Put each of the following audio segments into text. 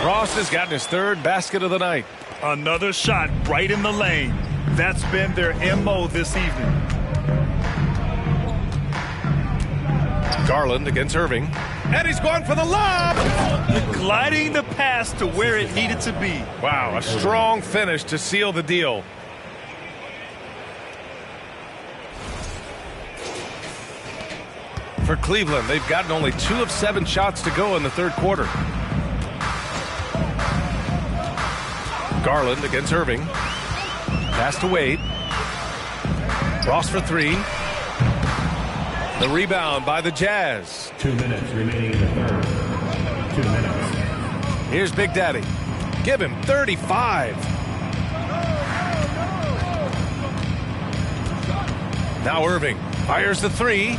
Ross has gotten his third basket of the night. Another shot right in the lane. That's been their MO this evening. Garland against Irving. And he's going for the lob. Gliding the pass to where it needed to be. Wow, a strong finish to seal the deal. For Cleveland, they've gotten only 2 of 7 shots to go in the third quarter. Garland against Irving. Pass to Wade. Ross for 3. The rebound by the Jazz. 2 minutes remaining in the third. 2 minutes. Here's Big Daddy. Give him 35. Now Irving fires the 3.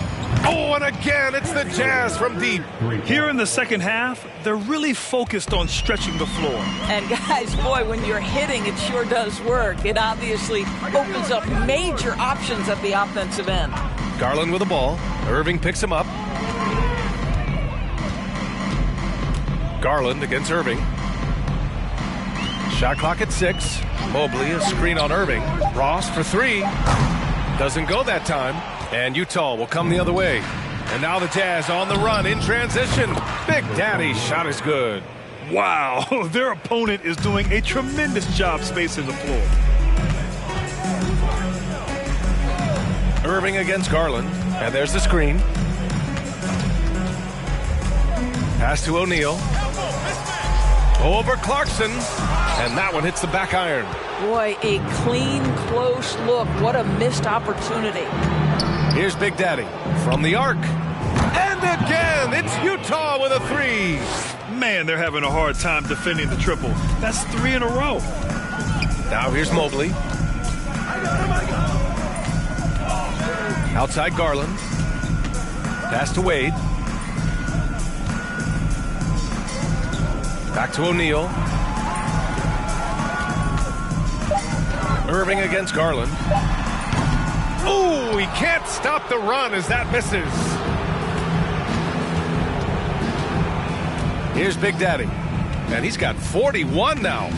Oh, and again, it's the Jazz from deep. Here in the second half, they're really focused on stretching the floor. And guys, boy, when you're hitting, it sure does work. It obviously opens up major options at the offensive end. Garland with the ball. Irving picks him up. Garland against Irving. Shot clock at 6. Mobley, a screen on Irving. Ross for 3. Doesn't go that time. And Utah will come the other way. And now the Jazz on the run in transition. Big Daddy's shot is good. Wow, their opponent is doing a tremendous job spacing the floor. Irving against Garland. And there's the screen. Pass to O'Neal. Over Clarkson. And that one hits the back iron. Boy, a clean, close look. What a missed opportunity. Here's Big Daddy from the arc. And again, it's Utah with a 3. Man, they're having a hard time defending the triple. That's 3 in a row. Now here's Mobley. Outside Garland. Pass to Wade. Back to O'Neal. Irving against Garland. Ooh, he can't stop the run as that misses. Here's Big Daddy. And he's got 41 now.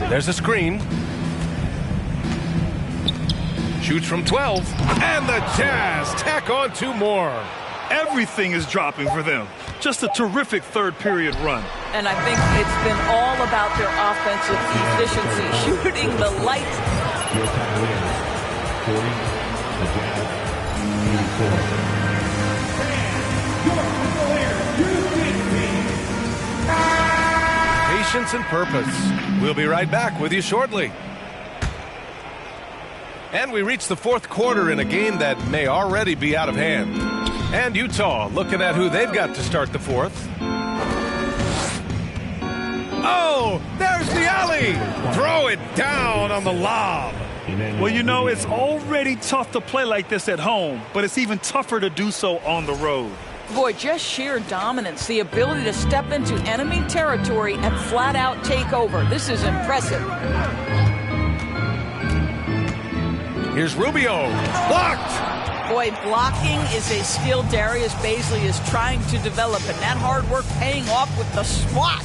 There's a screen. Shoots from 12. And the Jazz tack on 2 more. Everything is dropping for them. Just a terrific third period run. And I think it's been all about their offensive efficiency, shooting the light. Your time wins. 40. The Jazz. 84. Patience and purpose. We'll be right back with you shortly. And we reach the fourth quarter in a game that may already be out of hand. And Utah looking at who they've got to start the fourth. Oh, there's the alley. Throw it down on the lob. Well, you know, it's already tough to play like this at home, but it's even tougher to do so on the road. Boy, just sheer dominance, the ability to step into enemy territory and flat out take over. This is impressive. Here's Rubio. Blocked. Boy, blocking is a skill Darius Baisley is trying to develop, and that hard work paying off with the swat.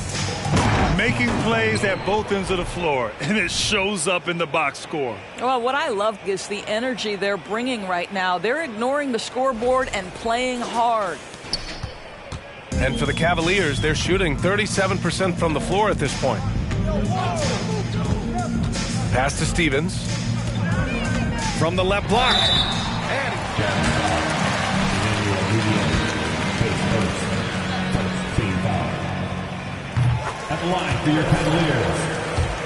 Making plays at both ends of the floor, and it shows up in the box score. Well, what I love is the energy they're bringing right now. They're ignoring the scoreboard and playing hard. And for the Cavaliers, they're shooting 37% from the floor at this point. Pass to Stevens. From the left block. And at the line for your Cavaliers,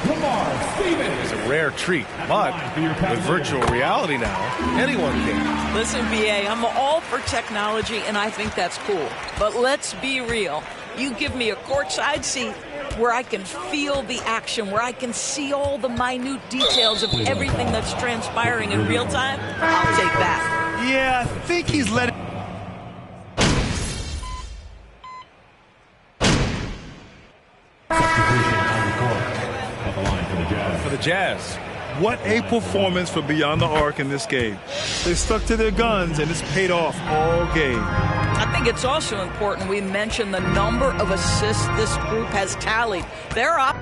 Lamar Stevens. It's a rare treat, but with virtual reality now, anyone can. Listen, BA, I'm all for technology, and I think that's cool. But let's be real. You give me a courtside seat where I can feel the action, where I can see all the minute details of everything that's transpiring in real time, I'll take that. Yeah, I think he's letting... For the Jazz. What a performance for Beyond the Arc in this game. They stuck to their guns, and it's paid off all game. I think think it's also important we mention the number of assists this group has tallied. They're up.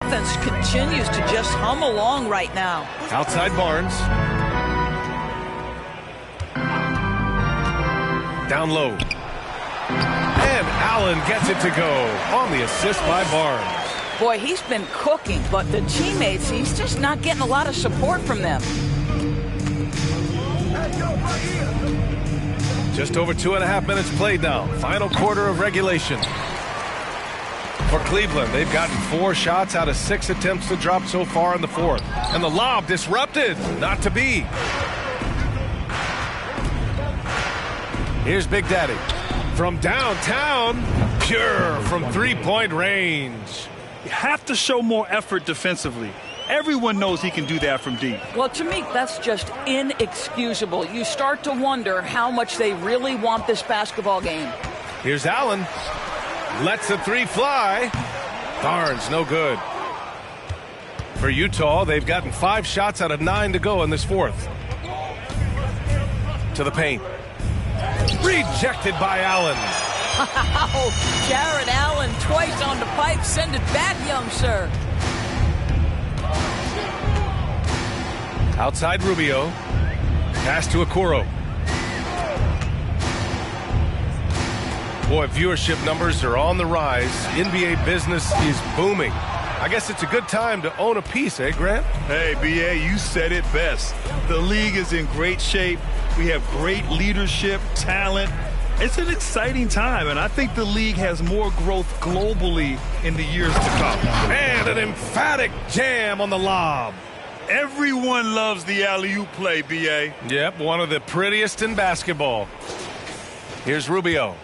Offense continues to just hum along right now. Outside Barnes. Down low. And Allen gets it to go on the assist by Barnes. Boy, he's been cooking, but the teammates, he's just not getting a lot of support from them. Just over 2.5 minutes played now. Final quarter of regulation. For Cleveland, they've gotten 4 shots out of 6 attempts to drop so far in the fourth. And the lob disrupted. Not to be. Here's Big Daddy. From downtown, pure from three-point range. You have to show more effort defensively. Everyone knows he can do that from deep. Well, to me, that's just inexcusable. You start to wonder how much they really want this basketball game. Here's Allen. Lets the 3 fly. Barnes, no good. For Utah, they've gotten 5 shots out of 9 to go in this fourth. To the paint. Rejected by Allen. Oh, Jared Allen twice on the pipe. Send it back, young sir. Outside Rubio. Pass to Okoro. Boy, viewership numbers are on the rise. NBA business is booming. I guess it's a good time to own a piece, eh, Grant? Hey, B.A., you said it best. The league is in great shape. We have great leadership, talent. It's an exciting time, and I think the league has more growth globally in the years to come. And an emphatic jam on the lob. Everyone loves the alley-oop play, B.A. Yep, one of the prettiest in basketball. Here's Rubio.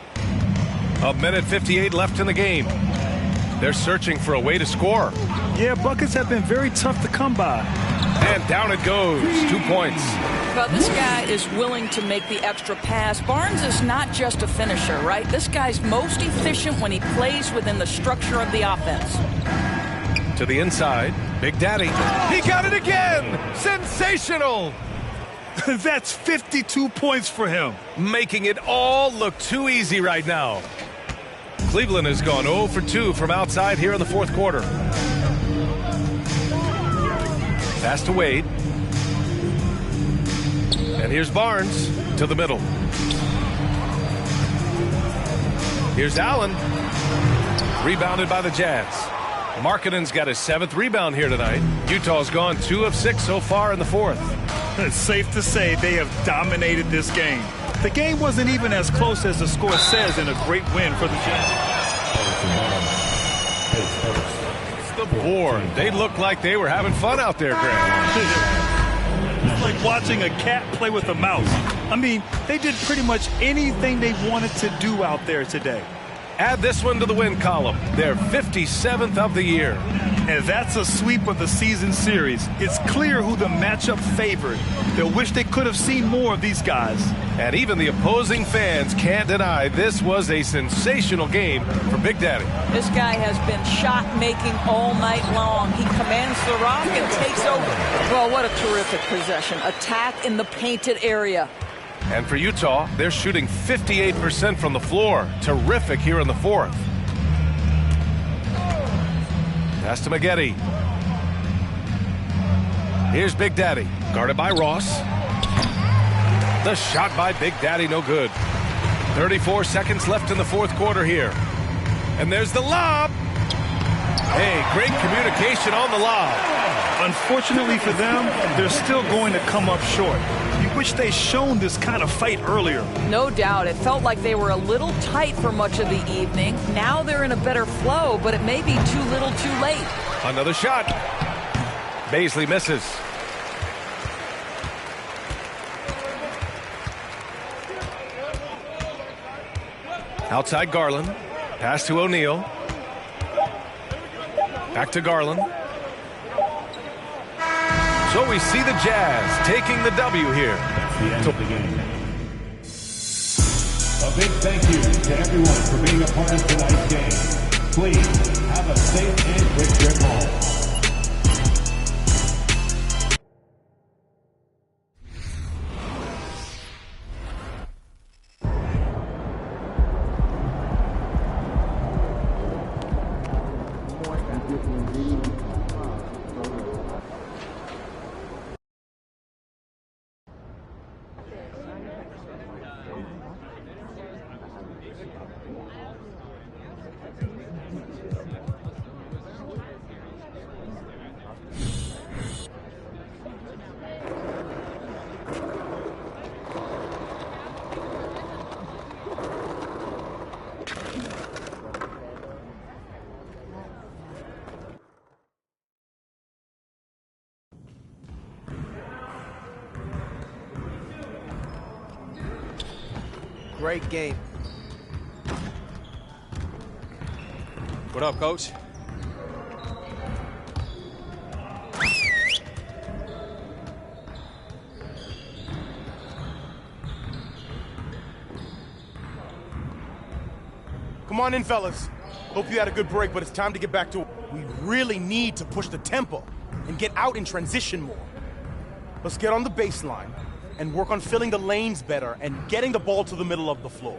1:58 left in the game. They're searching for a way to score. Yeah, buckets have been very tough to come by. And down it goes. 2 points. Well, this guy is willing to make the extra pass. Barnes is not just a finisher, right? This guy's most efficient when he plays within the structure of the offense. To the inside. Big Daddy. He got it again. Sensational. That's 52 points for him. Making it all look too easy right now. Cleveland has gone 0 for 2 from outside here in the fourth quarter. Pass to Wade. And here's Barnes to the middle. Here's Allen. Rebounded by the Jazz. Markkanen's got his 7th rebound here tonight. Utah's gone 2 of 6 so far in the fourth. It's safe to say they have dominated this game. The game wasn't even as close as the score says in a great win for the Jazz. The board. They looked like they were having fun out there, Grant. It's like watching a cat play with a mouse. I mean, they did pretty much anything they wanted to do out there today. Add this one to the win column. They're 57th of the year. And that's a sweep of the season series. It's clear who the matchup favored. They'll wish they could have seen more of these guys. And even the opposing fans can't deny this was a sensational game for Big Daddy. This guy has been shot-making all night long. He commands the rock and takes over. Well, what a terrific possession. Attack in the painted area. And for Utah, they're shooting 58% from the floor. Terrific here in the fourth. Pass to Maggette. Here's Big Daddy, guarded by Ross. The shot by Big Daddy, no good. 34 seconds left in the fourth quarter here. And there's the lob. Hey, great communication on the lob. Unfortunately for them, they're still going to come up short. You wish they shown this kind of fight earlier. No doubt. It felt like they were a little tight for much of the evening. Now they're in a better flow, but it may be too little too late. Another shot. Baisley misses. Outside Garland. Pass to O'Neal. Back to Garland. So we see the Jazz taking the W here. That's the end of the game. A big thank you to everyone for being a part of tonight's game. Please have a safe and quick trip home. Great game. What up, Coach? Come on in, fellas. Hope you had a good break, but it's time to get back to it. We really need to push the tempo and get out in transition more. Let's get on the baseline and work on filling the lanes better and getting the ball to the middle of the floor.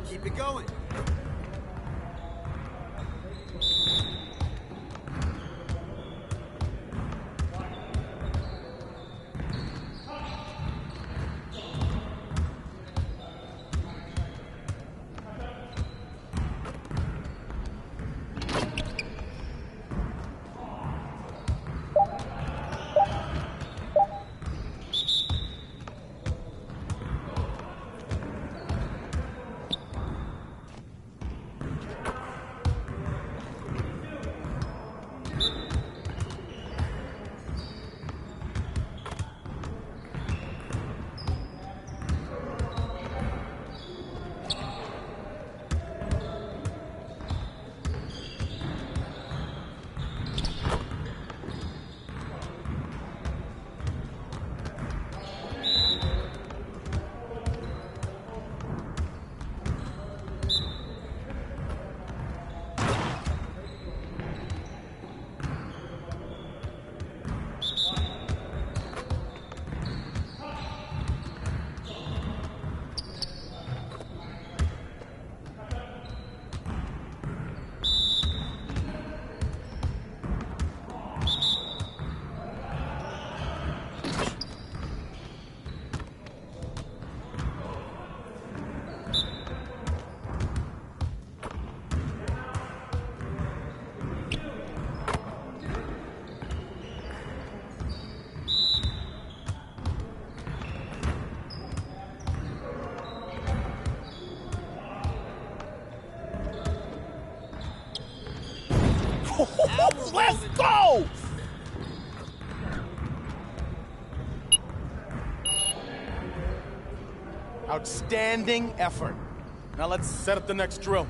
Keep it going. Let's go! Outstanding effort. Now let's set up the next drill.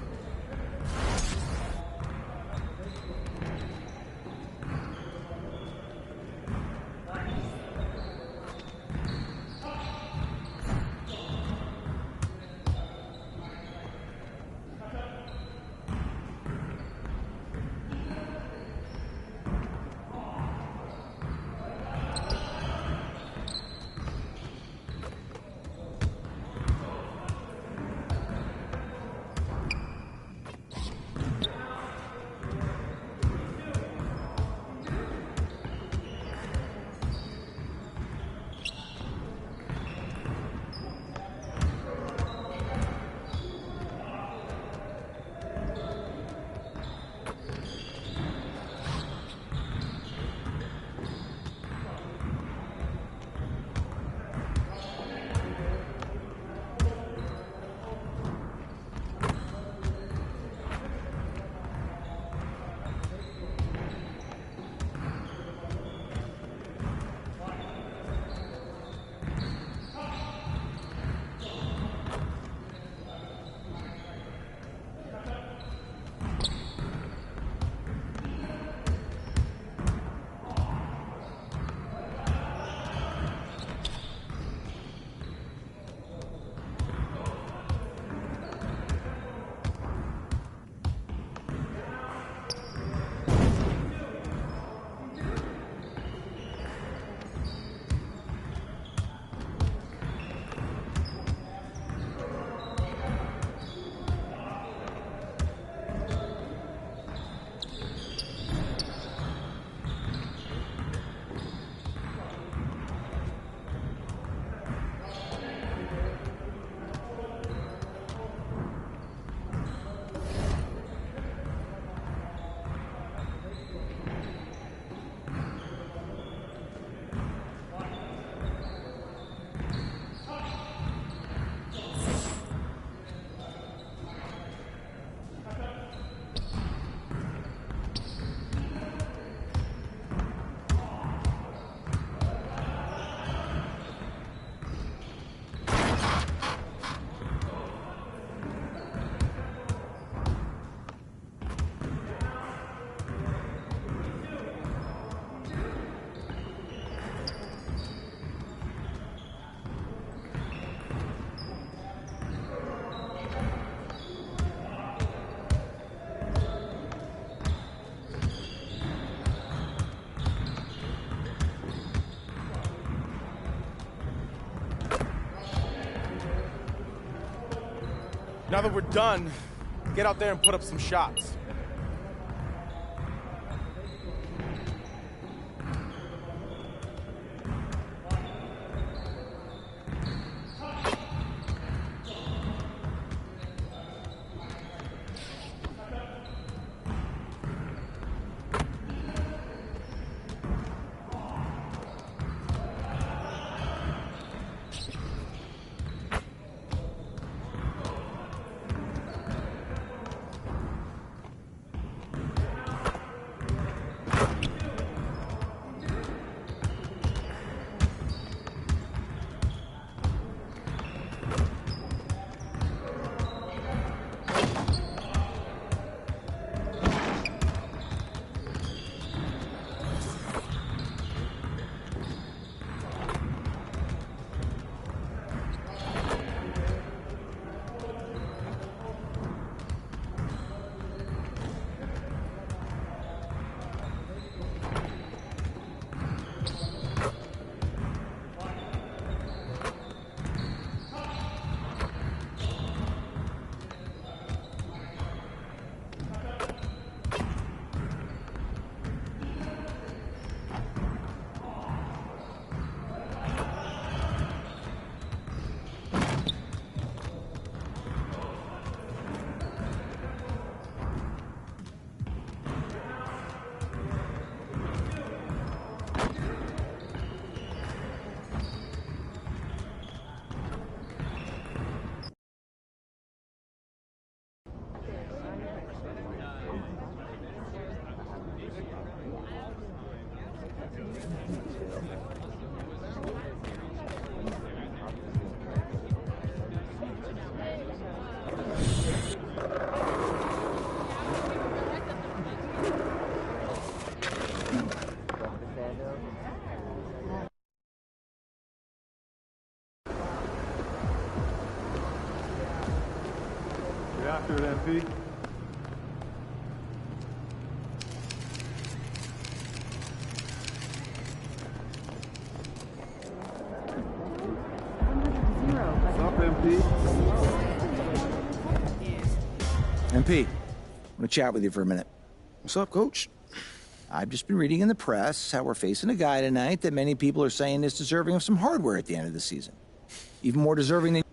now that we're done, get out there and put up some shots. After it, MP. What's up, MP? MP, I want to chat with you for a minute. What's up, Coach? I've just been reading in the press how we're facing a guy tonight that many people are saying is deserving of some hardware at the end of the season. Even more deserving than...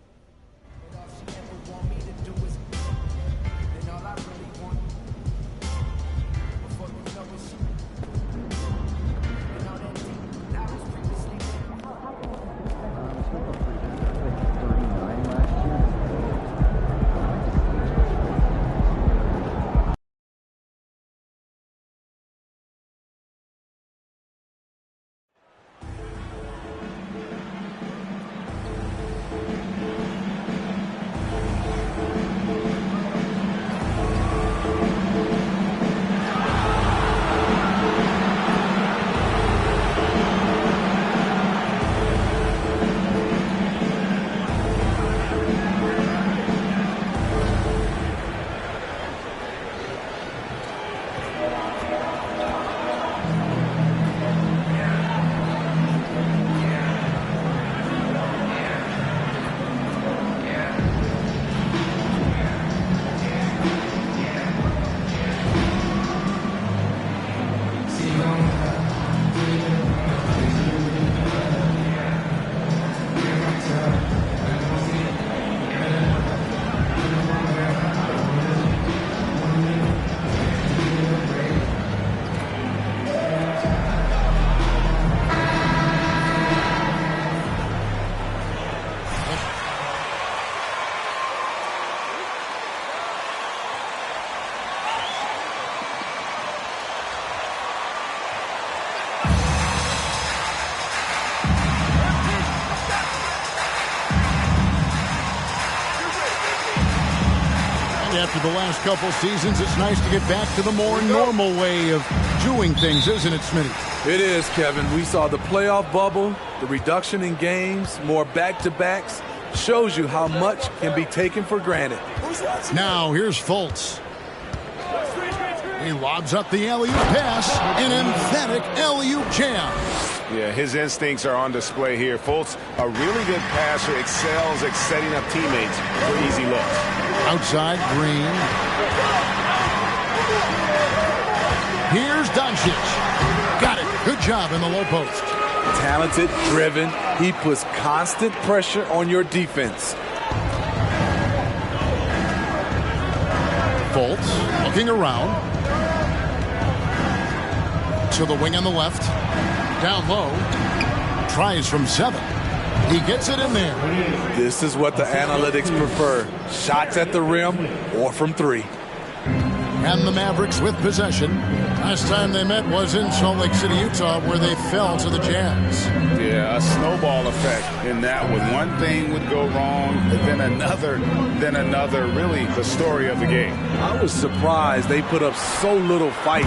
After the last couple seasons, it's nice to get back to the more normal way of doing things, isn't it, Smitty? It is, Kevin. We saw the playoff bubble, the reduction in games, more back-to-backs. Shows you how much can be taken for granted. Now, here's Fultz. He lobs up the alley-oop pass, an emphatic alley-oop jam. Yeah, his instincts are on display here. Fultz, a really good passer, excels at setting up teammates for easy looks. Outside, Green. Here's Doncic. Got it. Good job in the low post. Talented, driven. He puts constant pressure on your defense. Fultz looking around. To the wing on the left. Down low. Tries from 7. He gets it in there. This is what the analytics prefer. Shots at the rim or from 3. And the Mavericks with possession. Last time they met was in Salt Lake City, Utah, where they fell to the Jazz. Yeah, a snowball effect in that one. One thing would go wrong, then another, then another. Really the story of the game. I was surprised they put up so little fight.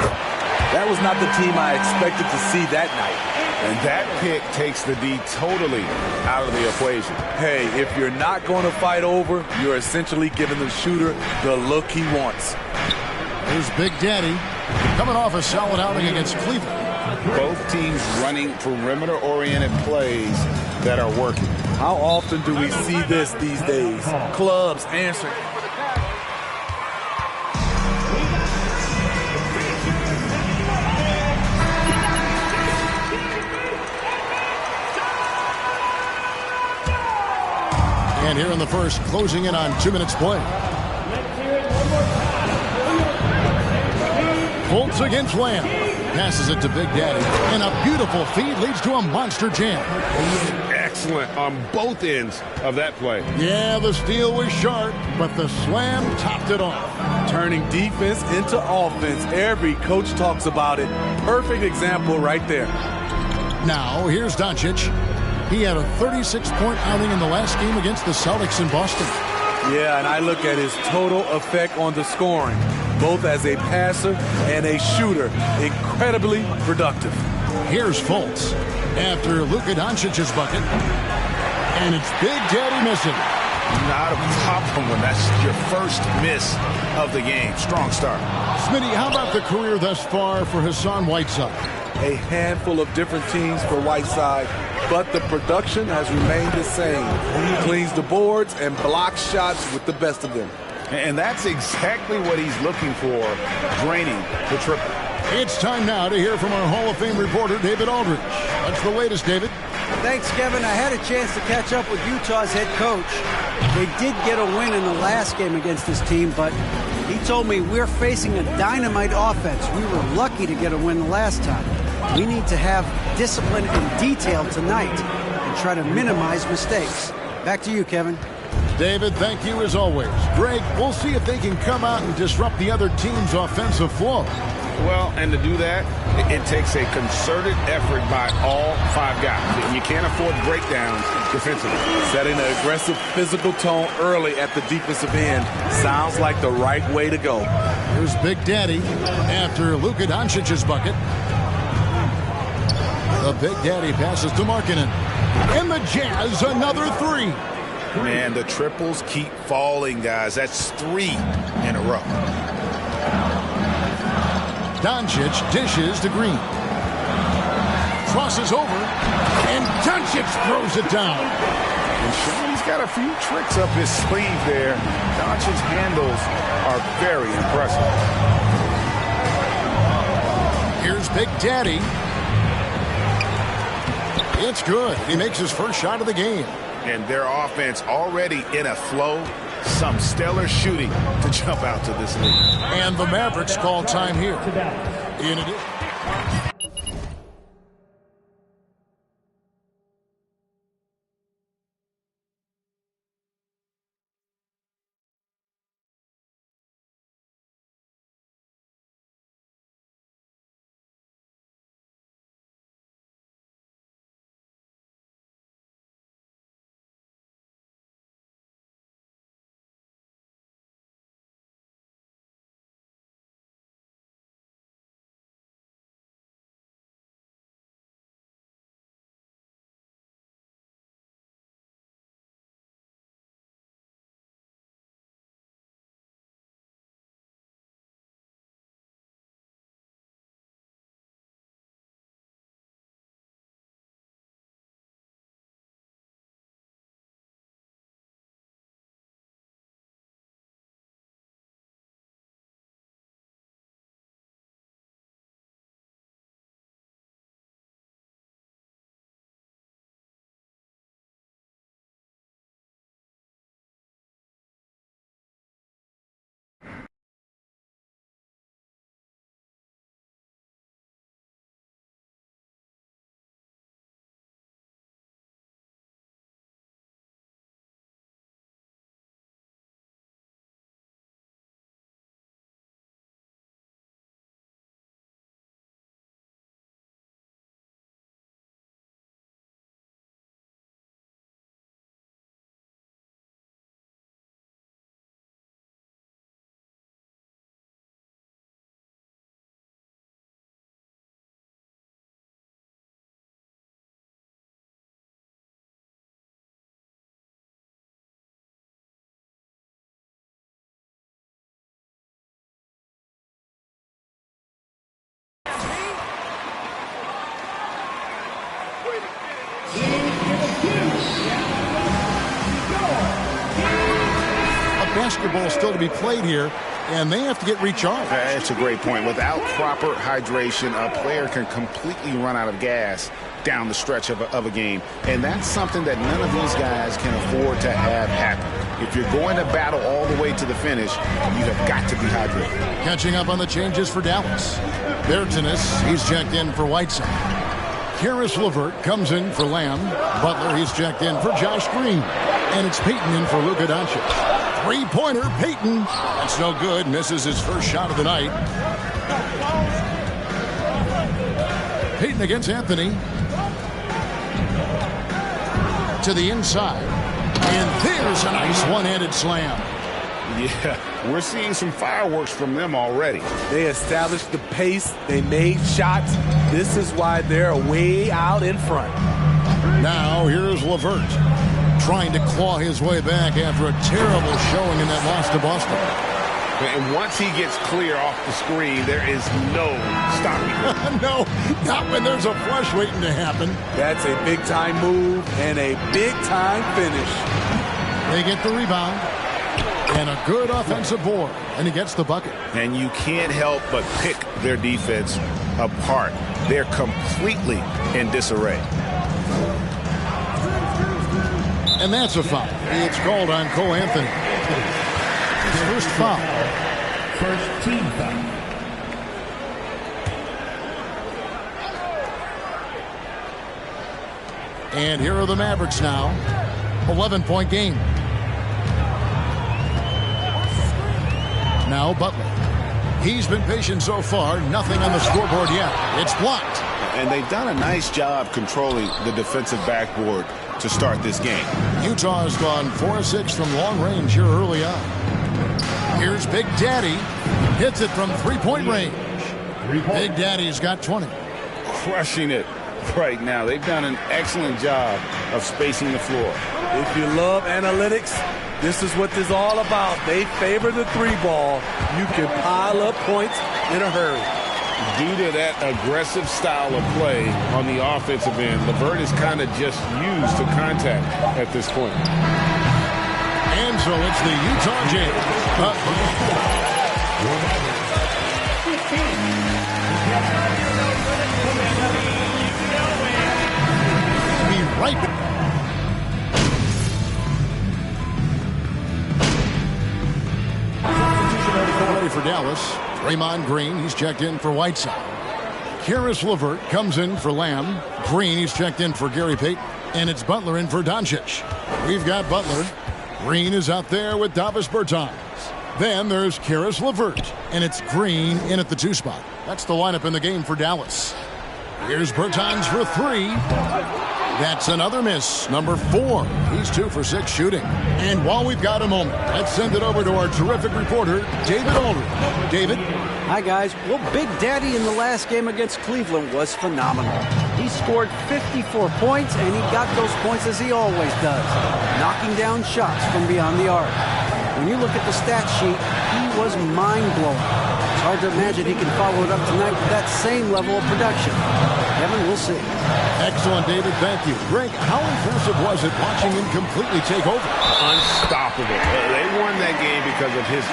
That was not the team I expected to see that night. And that pick takes the D totally out of the equation. Hey, if you're not going to fight over, you're essentially giving the shooter the look he wants. Here's Big Daddy coming off a solid outing against Cleveland. Both teams running perimeter-oriented plays that are working. How often do we see this these days? Clubs answering. And here in the first, closing in on 2 minutes play. Fultz against Lamb. Passes it to Big Daddy. And a beautiful feed leads to a monster jam. Excellent on both ends of that play. Yeah, the steal was sharp, but the slam topped it off. Turning defense into offense. Every coach talks about it. Perfect example right there. Now, here's Doncic. He had a 36-point outing in the last game against the Celtics in Boston. Yeah, and I look at his total effect on the scoring, both as a passer and a shooter. Incredibly productive. Here's Fultz after Luka Doncic's bucket. And it's Big Daddy missing. Not a problem when that's your first miss of the game. Strong start. Smitty, how about the career thus far for Hassan Whiteside? A handful of different teams for Whiteside, but the production has remained the same. He cleans the boards and blocks shots with the best of them. And that's exactly what he's looking for, draining the triple. It's time now to hear from our Hall of Fame reporter, David Aldridge. What's the latest, David? Thanks, Kevin. I had a chance to catch up with Utah's head coach. They did get a win in the last game against this team, but he told me we're facing a dynamite offense. We were lucky to get a win the last time. We need to have discipline and detail tonight and try to minimize mistakes. Back to you, Kevin. David, thank you as always. Greg, we'll see if they can come out and disrupt the other team's offensive flow. Well, and to do that, it takes a concerted effort by all 5 guys. And you can't afford breakdowns defensively. Setting an aggressive physical tone early at the defensive end sounds like the right way to go. Here's Big Daddy after Luka Doncic's bucket. The Big Daddy passes to Markkanen. And the Jazz, another 3. Man, the triples keep falling, guys. That's 3 in a row. Doncic dishes to Green. Crosses over, and Doncic throws it down. And Sean's got a few tricks up his sleeve there. Doncic's handles are very impressive. Here's Big Daddy. It's good. He makes his first shot of the game. And their offense already in a flow. Some stellar shooting to jump out to this lead. And the Mavericks call time here. In addition. basketball still to be played here, and they have to get recharged. That's a great point. Without proper hydration, a player can completely run out of gas down the stretch of a game. And that's something that none of these guys can afford to have happen. If you're going to battle all the way to the finish, you have got to be hydrated. Catching up on the changes for Dallas. Bertanis, he's checked in for Whiteside. Karis LeVert comes in for Lamb. Butler, he's checked in for Josh Green. And it's Payton in for Luka Doncic. Three-pointer, Payton. That's no good. Misses his first shot of the night. Payton against Anthony. To the inside. And there's a nice one-handed slam. Yeah, we're seeing some fireworks from them already. They established the pace. They made shots. This is why they're way out in front. Now here's LeVert trying to claw his way back after a terrible showing in that loss to Boston. And once he gets clear off the screen, there is no stopping him. No, not when there's a flush waiting to happen. That's a big-time move and a big-time finish. They get the rebound. And a good offensive board. And he gets the bucket. And you can't help but pick their defense apart. They're completely in disarray. And that's a foul. It's called on Cole Anthony. His first foul. First team foul. And here are the Mavericks now. 11-point game. Now Butler. He's been patient so far. Nothing on the scoreboard yet. It's blocked. And they've done a nice job controlling the defensive backboard to start this game. Utah has gone 4-6 from long range here early on. Here's Big Daddy. Hits it from three-point range. Big Daddy's got 20. Crushing it right now. They've done an excellent job of spacing the floor. If you love analytics, this is what this is all about. They favor the three ball. You can pile up points in a hurry. Due to that aggressive style of play on the offensive end, LeVert is kind of just used to contact at this point. And so it's the Utah Jazz. Be right back. Ready for Dallas. Draymond Green, he's checked in for Whiteside. Karis LeVert comes in for Lamb. Green, he's checked in for Gary Payton. And it's Butler in for Doncic. We've got Butler. Green is out there with Davis Bertans. Then there's Karis LeVert. And it's Green in at the 2 spot. That's the lineup in the game for Dallas. Here's Bertans for 3. That's another miss. Number 4. He's 2 for 6 shooting. And while we've got a moment, let's send it over to our terrific reporter, David Aldridge. David? Hi, guys. Well, Big Daddy in the last game against Cleveland was phenomenal. He scored 54 points, and he got those points as he always does, knocking down shots from beyond the arc. When you look at the stat sheet, he was mind-blowing. It's hard to imagine he can follow it up tonight with that same level of production. Kevin, we'll see. Excellent, David. Thank you. Greg, how impressive was it watching him completely take over? Unstoppable. They won that game because of his...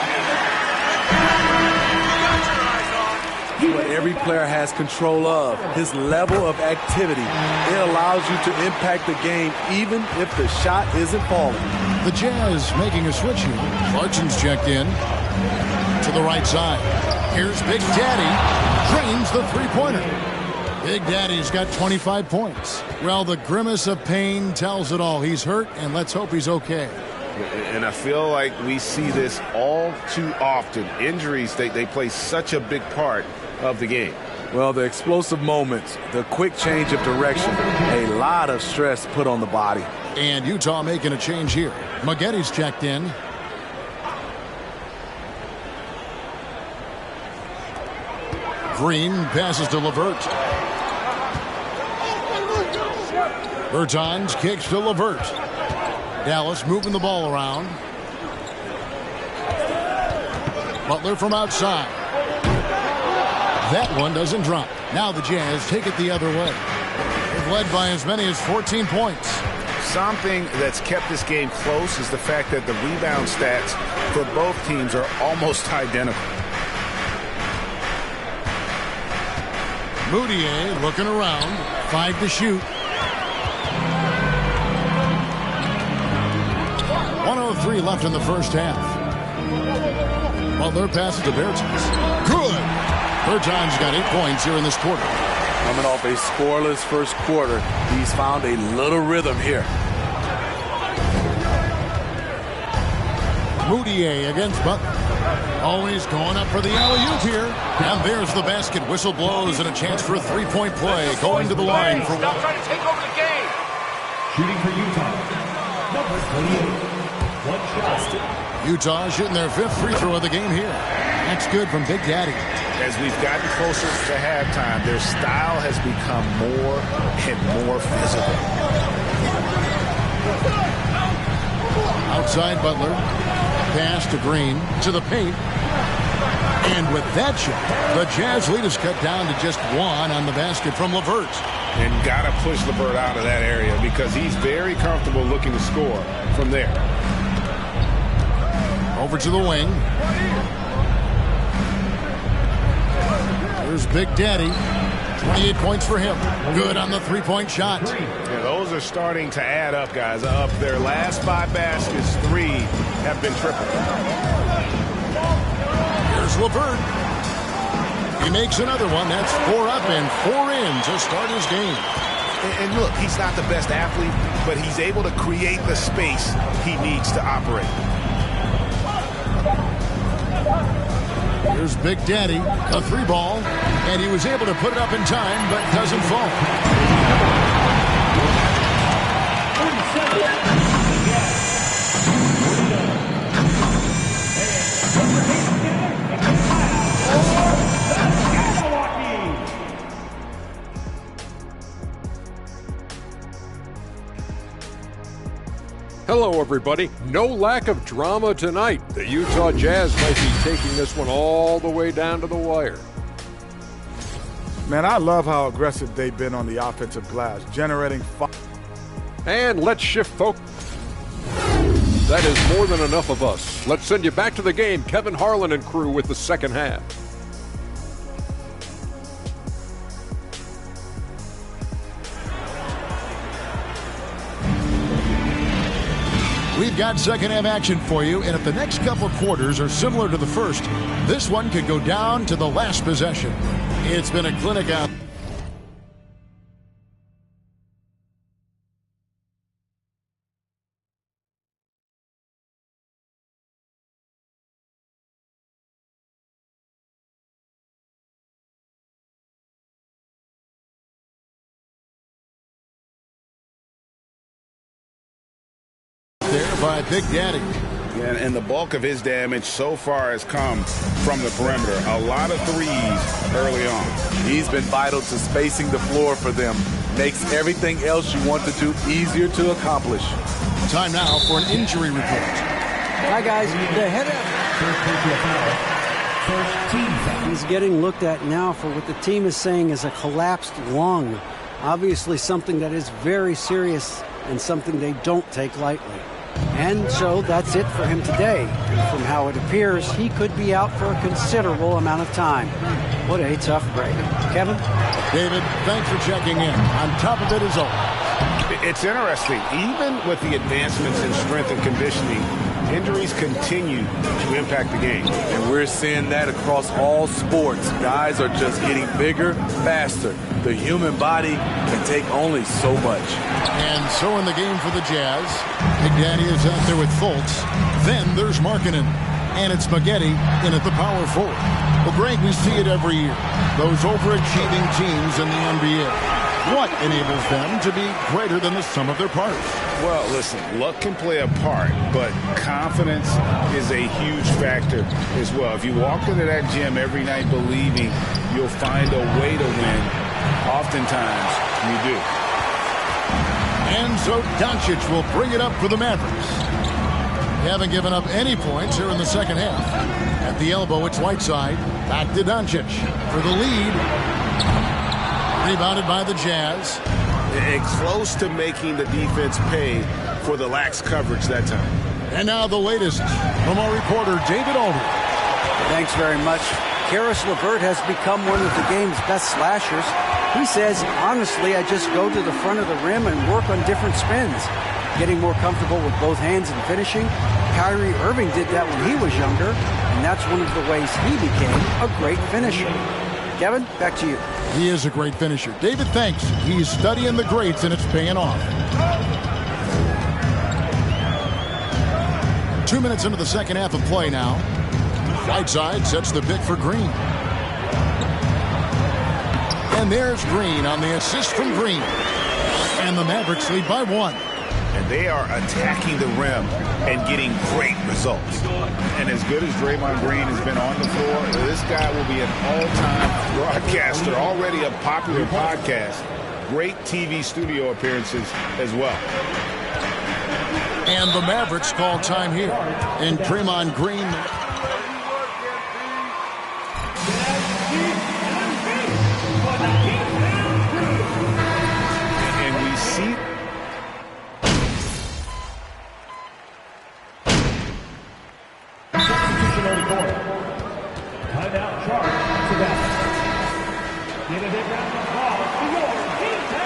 What every player has control of, his level of activity. It allows you to impact the game even if the shot isn't falling. The Jazz making a switch here. Clarkson's checked in to the right side. Here's Big Daddy. Drains the three-pointer. Big Daddy's got 25 points. Well, the grimace of pain tells it all. He's hurt, and let's hope he's okay. And I feel like we see this all too often. Injuries, they play such a big part of the game. Well, the explosive moments, the quick change of direction, a lot of stress put on the body. And Utah making a change here. Maggetti's checked in. Green passes to LeVert. Bertans kicks to LeVert. Dallas moving the ball around. Butler from outside. That one doesn't drop. Now the Jazz take it the other way. They've led by as many as 14 points. something that's kept this game close is the fact that the rebound stats for both teams are almost identical. Moutier looking around. 5 to shoot. 1:03 left in the first half. Butler passes to Bertans. Good. Bertans got 8 points here in this quarter. Coming off a scoreless first quarter, he's found a little rhythm here. Moutier against Butler. Always going up for the alley-oop here. And there's the basket. Whistle blows and a chance for a three-point play. Going to the line for Stop trying to take over the game. Shooting for Utah, number 28. One shot. Utah shooting their 5th free throw of the game here. That's good from Big Daddy. As we've gotten closer to halftime, their style has become more and more physical. Outside Butler. Pass to Green. To the paint. And with that shot, the Jazz lead is cut down to just 1 on the basket from LeVert. And got to push LeVert out of that area because he's very comfortable looking to score from there. Over to the wing. Here's Big Daddy. 28 points for him. Good on the three-point shot. Yeah, those are starting to add up, guys. Up their last 5 baskets, 3 have been triple. Here's LeVert. He makes another one. That's 4 up and 4 in to start his game. And look, he's not the best athlete, but he's able to create the space he needs to operate. Here's Big Daddy, a 3-ball, and he was able to put it up in time, but doesn't fall. Hello, everybody. No lack of drama tonight. The Utah Jazz might be taking this one all the way down to the wire. Man, I love how aggressive they've been on the offensive glass, generating fun. And let's shift focus. That is more than enough of us. Let's send you back to the game. Kevin Harlan and crew with the second half. We've got second half action for you, and if the next couple of quarters are similar to the first, this one could go down to the last possession. It's been a clinic out. There by Big Daddy. Yeah, and the bulk of his damage so far has come from the perimeter. A lot of threes early on. He's been vital to spacing the floor for them. Makes everything else you want to do easier to accomplish. Time now for an injury report. Hi, guys. The head of... He's getting looked at now for what the team is saying is a collapsed lung. Obviously something that is very serious and something they don't take lightly. And so that's it for him today. And from how it appears, he could be out for a considerable amount of time. What a tough break. Kevin? David, thanks for checking in. On top of it is all. It's interesting. Even with the advancements in strength and conditioning, injuries continue to impact the game. And we're seeing that across all sports. Guys are just getting bigger, faster. The human body can take only so much. And so in the game for the Jazz, Big Daddy is out there with Fultz. Then there's Markkanen. And it's Spaghetti in at the power forward. Well, Greg, we see it every year. Those overachieving teams in the NBA. What enables them to be greater than the sum of their parts? Well, listen, luck can play a part, but confidence is a huge factor as well. If you walk into that gym every night believing you'll find a way to win, oftentimes you do. And so Doncic will bring it up for the Mavericks. They haven't given up any points here in the second half. At the elbow, it's Whiteside. Back to Doncic for the lead. Rebounded by the Jazz. And close to making the defense pay for the lax coverage that time. And now the latest from our reporter, David Aldridge. Thanks very much. Karis LeVert has become one of the game's best slashers. He says, honestly, I just go to the front of the rim and work on different spins, getting more comfortable with both hands and finishing. Kyrie Irving did that when he was younger, and that's one of the ways he became a great finisher. Kevin, back to you. He is a great finisher. David, thanks. He's studying the greats, and it's paying off. 2 minutes into the second half of play now. Whiteside sets the pick for Green. And there's Green on the assist from Green. And the Mavericks lead by 1. And they are attacking the rim and getting great results. And as good as Draymond Green has been on the floor, this guy will be an all-time broadcaster, already a popular podcast. Great TV studio appearances as well. And the Mavericks call time here. And Draymond Green. And we see Timeout charge to that. Give a big round of applause to your defense.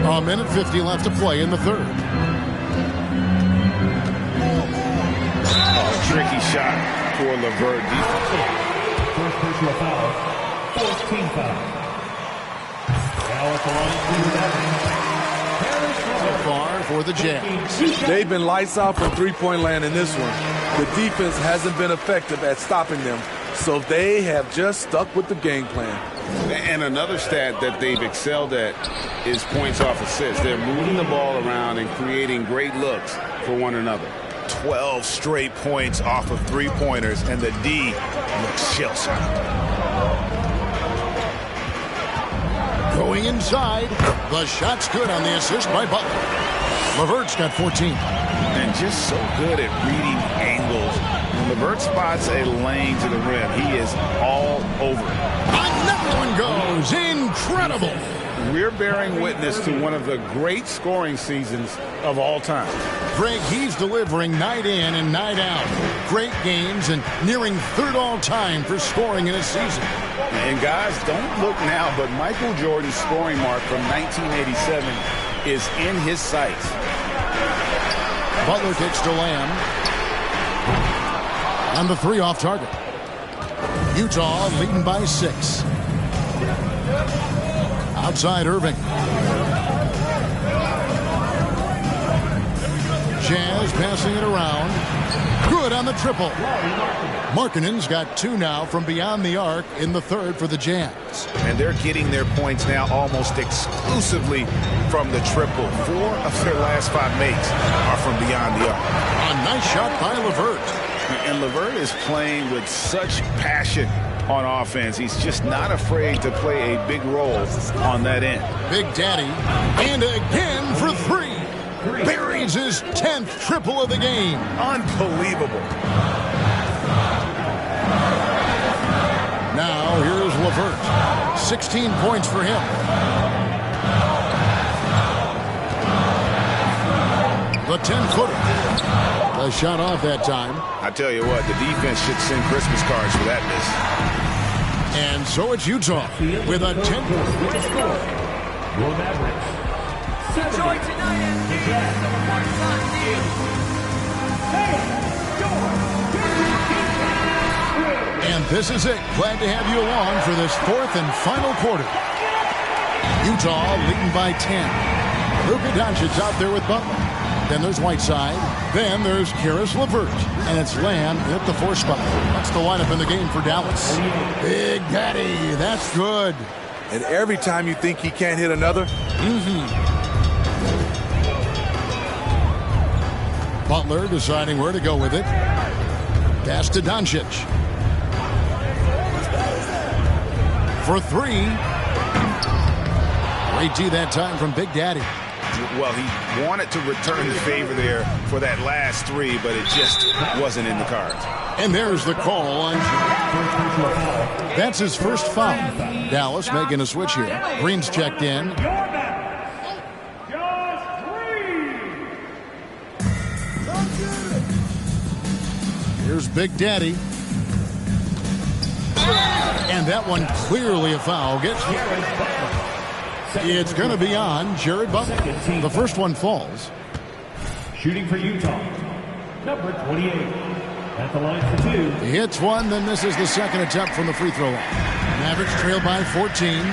A minute 50 left to play in the third. a tricky shot for LeVert. First personal foul. Fourth team foul. Now at the line, so far for the Jazz. They've been lights out from three-point land in this one. The defense hasn't been effective at stopping them, so they have just stuck with the game plan. And another stat that they've excelled at is points off assists. They're moving the ball around and creating great looks for one another. 12 straight points off of three-pointers, and the D looks shell-shocked. Going inside, the shot's good on the assist by Butler. LeVert's got 14. And just so good at reading angles. When LeVert spots a lane to the rim, he is all over it. Another one goes. Incredible. We're bearing witness to one of the great scoring seasons of all time. Greg, he's delivering night in and night out. Great games and nearing third all-time for scoring in a season. And guys, don't look now, but Michael Jordan's scoring mark from 1987 is in his sights. Butler takes to Lamb. And the three off target. Utah leading by 6. Outside Irving. Jazz passing it around. Good on the triple. Markkanen's got 2 now from beyond the arc in the third for the Jazz. And they're getting their points now almost exclusively from the triple. 4 of their last 5 makes are from beyond the arc. A nice shot by LeVert. And LeVert is playing with such passion on offense. He's just not afraid to play a big role on that end. Big Daddy. And again for 3. Buries his 10th triple of the game. Unbelievable. Now here's LeVert. 16 points for him. The 10-footer. The shot off that time. I tell you what, the defense should send Christmas cards for that miss. And so it's Utah with a 10-footer. Your Mavericks. Enjoy tonight, and this is it. Glad to have you along for this fourth and final quarter. Utah leading by 10. Luka Doncic's out there with Butler. Then there's Whiteside. Then there's Karis LeVert. And it's Lamb at the 4 spot. That's the lineup in the game for Dallas. Big Daddy. That's good. And every time you think he can't hit another, Butler deciding where to go with it. Pass to Doncic. For 3. Great D that time from Big Daddy. Well, he wanted to return the favor there for that last 3, but it just wasn't in the cards. And there's the call on That's his first foul. Dallas making a switch here. Green's checked in. Here's Big Daddy. And that one clearly a foul. It's going to be on Jared Butler. The first one falls. Shooting for Utah, number 28. At the line for two. He hits one, then misses the second attempt from the free throw line. Mavericks trail by 14.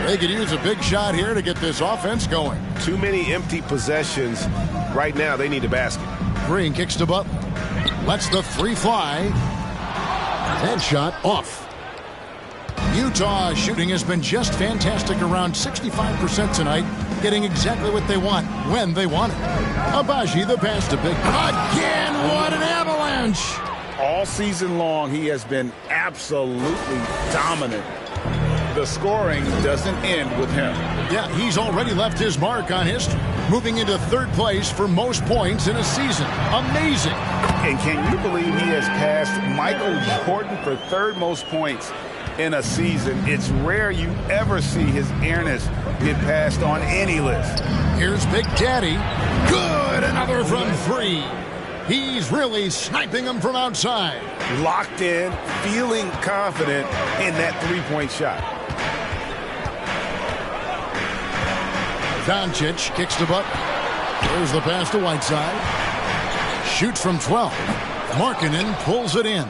They could use a big shot here to get this offense going. Too many empty possessions. Right now, they need a basket. Green kicks to Butler. Lets the three fly. Headshot off. Utah shooting has been just fantastic, around 65% tonight, getting exactly what they want when they want it. Abaji the pass to Big. Again, what an avalanche! All season long, he has been absolutely dominant. The scoring doesn't end with him. Yeah, he's already left his mark on history, moving into third place for most points in a season. Amazing. And can you believe he has passed Michael Jordan for third most points in a season? It's rare you ever see his airness get passed on any list. Here's Big Daddy. Good, another from three. He's really sniping them from outside. Locked in, feeling confident in that three-point shot. Doncic kicks to Butler. There's the pass to Whiteside. Shoots from 12. Markkanen pulls it in.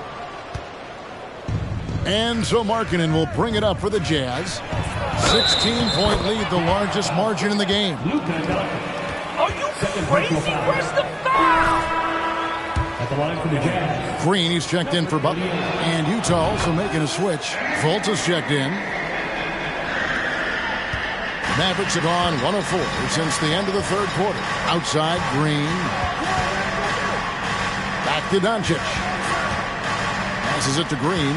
And so Markkanen will bring it up for the Jazz. 16-point lead, the largest margin in the game. Are you crazy? Where's the foul? At the line for the Jazz. Green, he's checked in for Butler. And Utah also making a switch. Fultz is checked in. Mavericks have gone 1 of 4 since the end of the third quarter. Outside, Green. Back to Doncic. Passes it to Green.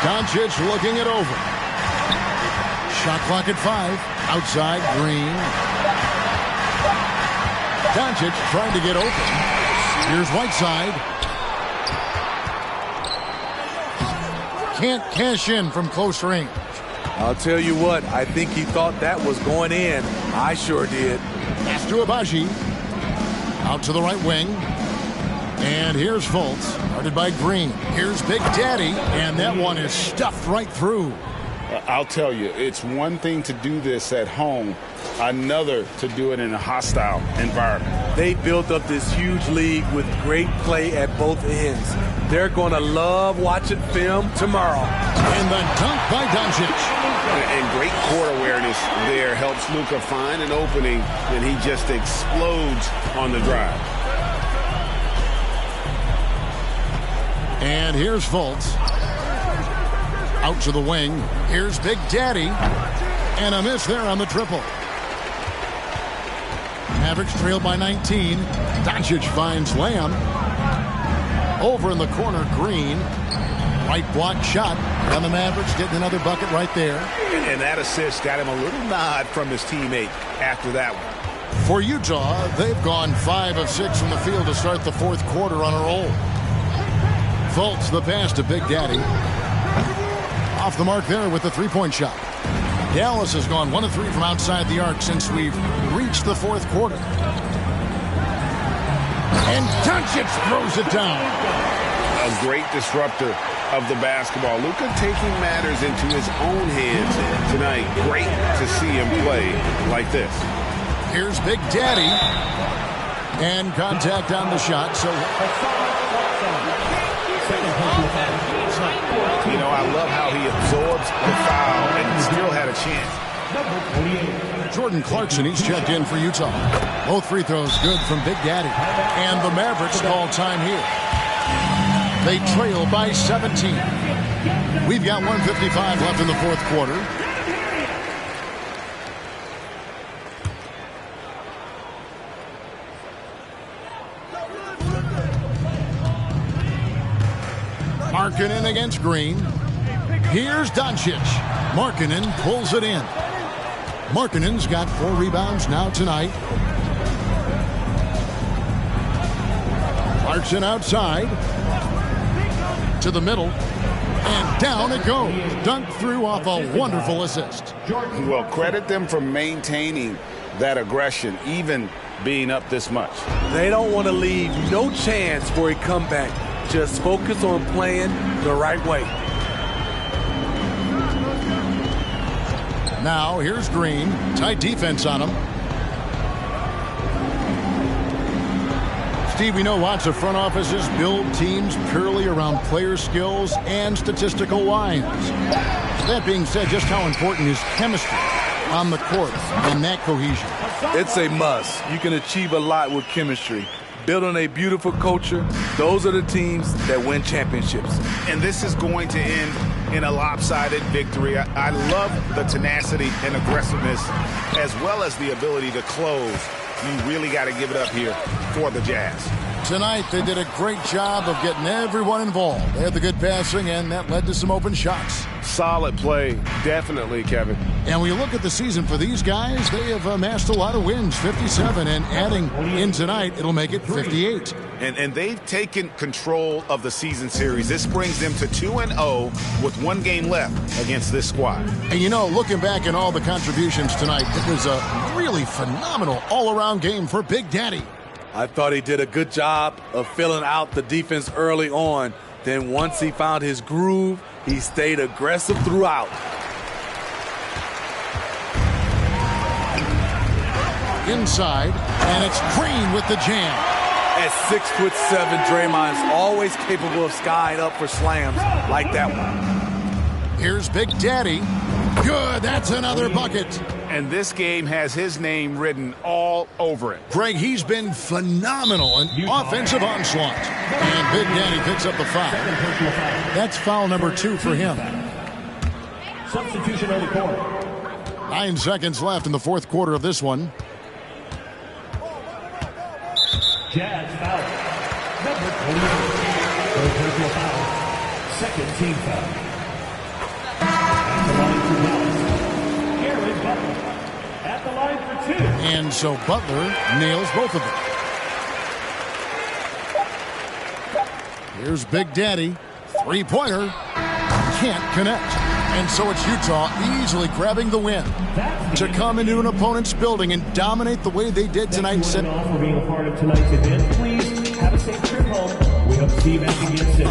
Doncic looking it over. Shot clock at 5. Outside, Green. Doncic trying to get open. Here's Whiteside. Can't cash in from close range. I'll tell you what, I think he thought that was going in. I sure did. Pass to Abaji. Out to the right wing. And here's Fultz. Guarded by Green. Here's Big Daddy. And that one is stuffed right through. I'll tell you, it's one thing to do this at home, another to do it in a hostile environment. They built up this huge league with great play at both ends. They're going to love watching film tomorrow. And the dunk by Doncic. And great court awareness there helps Luka find an opening, and he just explodes on the drive. And here's Fultz. Out to the wing. Here's Big Daddy. And a miss there on the triple. Mavericks trail by 19. Doncic finds Lamb. Over in the corner, Green. Right block shot. And the Mavericks getting another bucket right there. And that assist got him a little nod from his teammate after that one. For Utah, they've gone 5 of 6 from the field to start the fourth quarter on a roll. Fultz the pass to Big Daddy. Off the mark there with the three-point shot. Dallas has gone 1 of 3 from outside the arc since we've reached the fourth quarter. And Doncic throws it down. A great disruptor of the basketball. Luka taking matters into his own hands tonight. Great to see him play like this. Here's Big Daddy. And contact on the shot. So, you know, I love how he absorbs the foul and still had a chance. Jordan Clarkson, he's checked in for Utah. Both free throws good from Big Daddy. And the Mavericks call time here. They trail by 17. We've got 1:55 left in the fourth quarter. Markkanen against Green. Here's Doncic. Markkanen pulls it in. Markkanen's got 4 rebounds now tonight. Clarkson outside. To the middle. And down it goes. Dunked through off a wonderful assist. Well, credit them for maintaining that aggression, even being up this much. They don't want to leave no chance for a comeback. Just focus on playing the right way. Now here's Green. Tight defense on him. Steve, we know lots of front offices build teams purely around player skills and statistical lines. That being said, just how important is chemistry on the court and that cohesion? It's a must. You can achieve a lot with chemistry. Building a beautiful culture, those are the teams that win championships. And this is going to end in a lopsided victory. I love the tenacity and aggressiveness as well as the ability to close. You really got to give it up here for the Jazz. Tonight, they did a great job of getting everyone involved. They had the good passing, and that led to some open shots. Solid play, definitely, Kevin. And when you look at the season for these guys, they have amassed a lot of wins, 57, and adding in tonight, it'll make it 58. And they've taken control of the season series. This brings them to 2-0 with one game left against this squad. And you know, looking back at all the contributions tonight, it was a really phenomenal all-around game for Big Daddy. I thought he did a good job of filling out the defense early on. Then once he found his groove, he stayed aggressive throughout. Inside, and it's Green with the jam. At 6'7", Draymond is always capable of skying up for slams like that one. Here's Big Daddy. Good, that's another bucket. And this game has his name written all over it. Greg, he's been phenomenal in offensive onslaught. And Big Daddy picks up the foul. That's foul number 2 for him. Substitution on the court. 9 seconds left in the fourth quarter of this one. Jazz foul. Number 28. Third personal foul. Second team foul. At the line for Dallas, Aaron Butler. At the line for 2. And so Butler nails both of them. Here's Big Daddy. Three-pointer. Can't connect. And so it's Utah easily grabbing the win to come into an opponent's building and dominate the way they did tonight. Thank you all for being a part of tonight's event. Please have a safe trip home. We hope to see you back again soon.